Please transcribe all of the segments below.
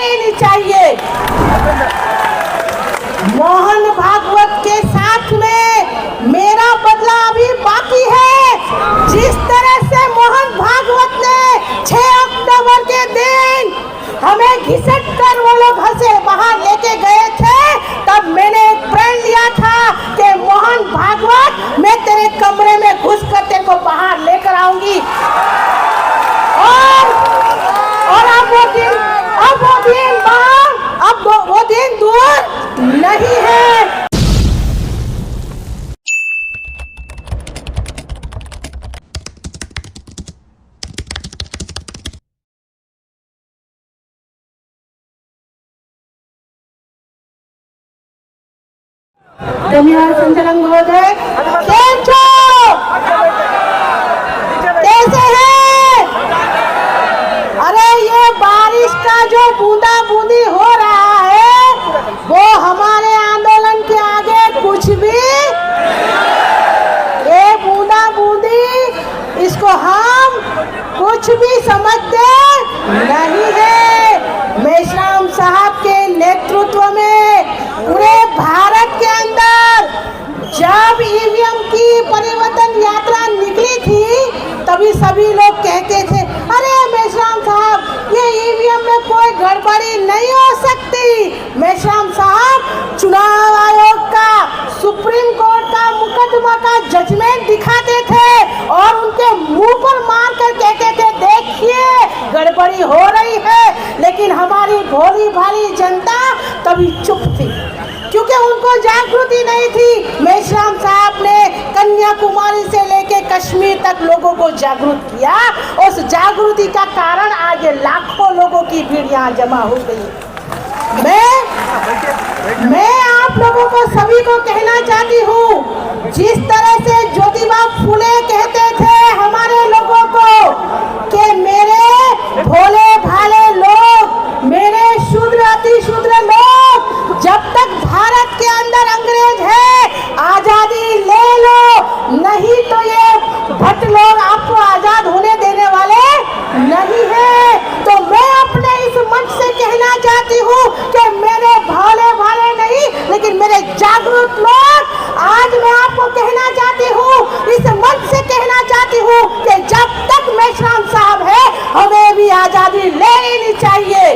लेनी चाहिए। मोहन भागवत के साथ में मेरा बदला अभी बाकी है। जिस तरह से मोहन भागवत ने 6 अक्टूबर के दिन हमें घिसट कर वो लोग घर से बाहर लेके गए थे, तब मैंने एक प्रण लिया था कि मोहन भागवत मैं तेरे कमरे में घुस कर तेरे को बाहर लेकर आऊंगी। और अब वो दिन दूर नहीं है। धन्यवाद संचालक महोदय। कैसे हैं? अरे ये बारिश का जो बूंदा बूंदी हो रहा है वो हमारे आंदोलन के आगे कुछ भी, ये बूंदा बूंदी इसको हम कुछ भी समझते नहीं है। मेश्राम साहब के नेतृत्व में पूरे भारत के अंदर जब ईवीएम की परिवर्तन यात्रा निकली थी, तभी सभी लोग कहते थे अरे मेश्राम साहब ये ईवीएम में कोई गड़बड़ी नहीं हो सकती। मेश्राम साहब चुनाव आयोग का, सुप्रीम कोर्ट का मुकदमा का जजमेंट दिखाते थे और उनके मुंह पर मार कर कहते थे देखिए गड़बड़ी हो रही है। लेकिन हमारी भोली भाली जनता तभी चुप थी क्योंकि उनको जागृति नहीं थी। मेश्राम साहब ने कन्याकुमारी से लेके कश्मीर तक लोगों को जागरूक किया। उस जागृति का कारण आज लाखों लोगों की भीड़ यहाँ जमा हो गई। मैं आप लोगों को सभी को कहना चाहती हूँ, जिस तरह से ज्योतिबा फुले कहते थे हमारे लोगों को कि मेरे भोले भाले लोग, मेरे शूद्र अति शूद्र लोग, जब तक भारत के अंदर अंग्रेज है आजादी ले लो, नहीं तो ये भट्ट लोग आपको आजाद होने देने वाले नहीं है। तो मैं अपने इस मंच से कहना चाहती हूँ कि मेरे भोले भाले नहीं लेकिन मेरे जागरूक लोग, आज मैं आपको कहना चाहती हूँ, इस मंच से कहना चाहती हूँ कि जब तक मेश्राम साहब है हमें भी आजादी ले लेनी चाहिए।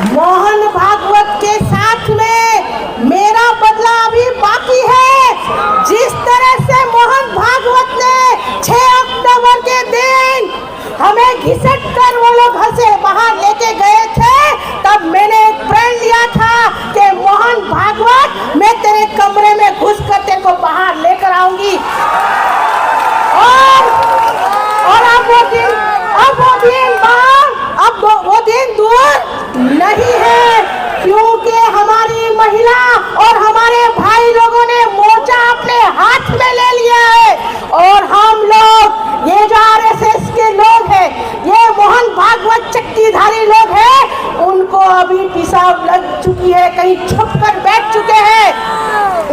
मोहन भागवत के साथ में मेरा बदला अभी बाकी है। जिस तरह से मोहन भागवत ने 6 अक्टूबर के दिन हमें घिसट कर वो लोग घर से बाहर लेके गए थे, तब मैंने एक प्रण लिया था कि मोहन भागवत मैं तेरे कमरे में घुस कर तेरे को बाहर लेकर आऊंगी। और अब वो दिन दूर नहीं है, क्योंकि हमारी महिला और हमारे भाई लोगों ने मोर्चा अपने हाथ में ले लिया है। और हम लोग, ये जो आरएसएस के लोग हैं, ये मोहन भागवत चक्कीधारी लोग हैं, उनको अभी पिसाब लग चुकी है, कहीं छुप कर बैठ चुके हैं।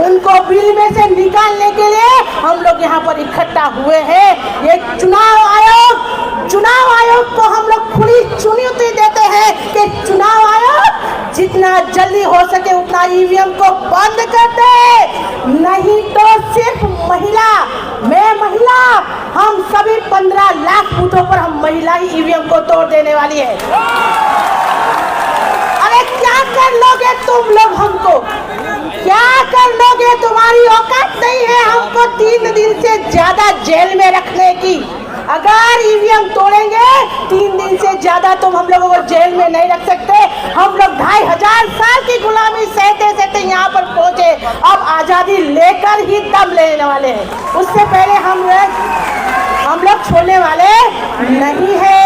उनको बिल में से निकालने के लिए हम लोग यहाँ पर इकट्ठा हुए हैं। ये चुनाव आयोग को हम लोग खुली चुनौती देते हैं कि चुनाव आयोग जितना जल्दी हो सके उतना ईवीएम को बंद कर दे, नहीं तो सिर्फ मैं महिला, हम सभी 15 लाख बूथों पर हम महिला ही ईवीएम को तोड़ देने वाली है। अरे क्या कर लोगे तुम लोग हमको? क्या कर लोगे? तुम्हारी औकात नहीं है हमको 3 दिन से ज्यादा जेल में रखने की। अगर ईवीएम तोड़ेंगे 3 दिन से ज्यादा तुम हम लोगों को जेल में नहीं रख सकते। हम लोग 2500 साल की गुलामी सहते सहते यहाँ पर पहुंचे, अब आजादी लेकर ही दम लेने वाले हैं। उससे पहले हम लोग छोड़ने वाले नहीं है।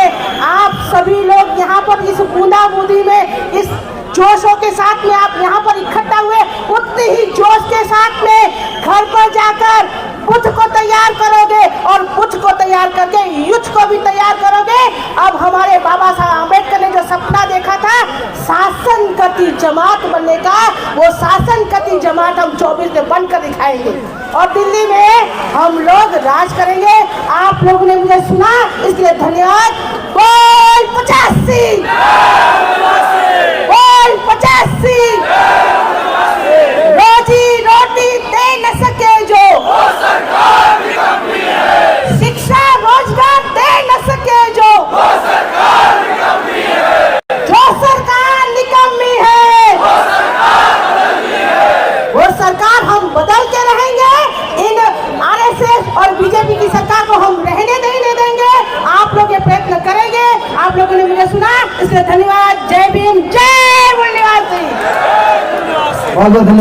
आप सभी लोग यहाँ पर इस बूंदा बूंदी में, इस जोशों के साथ में आप यहाँ पर इकट्ठा हुए, उतने ही जोश के साथ में घर पर जाकर बुद्ध को तैयार करोगे और बुद्ध को तैयार करके युद्ध को भी तैयार करोगे। अब हमारे बाबा साहब आम्बेडकर ने जो सपना देखा था शासन करती जमात बनने का, वो शासन करती जमात हम 24 में बनकर दिखाएंगे और दिल्ली में हम लोग राज करेंगे। आप लोगों ने मुझे सुना, इसलिए धन्यवाद। 85 बोल 85 रोजी रोटी दे न सके जो शिक्षा रोजगार दे न सके जो सरकार निकम्मी है वो सरकार हम बदल के रहेंगे। इन आरएसएस और बीजेपी की सरकार को हम रहने नहीं देंगे। आप लोग ये प्रयत्न करेंगे। आप लोगों ने मुझे सुना, इसलिए धन्यवाद। जय भीम, जय मूल निवासी। बहुत बहुत धन्यवाद।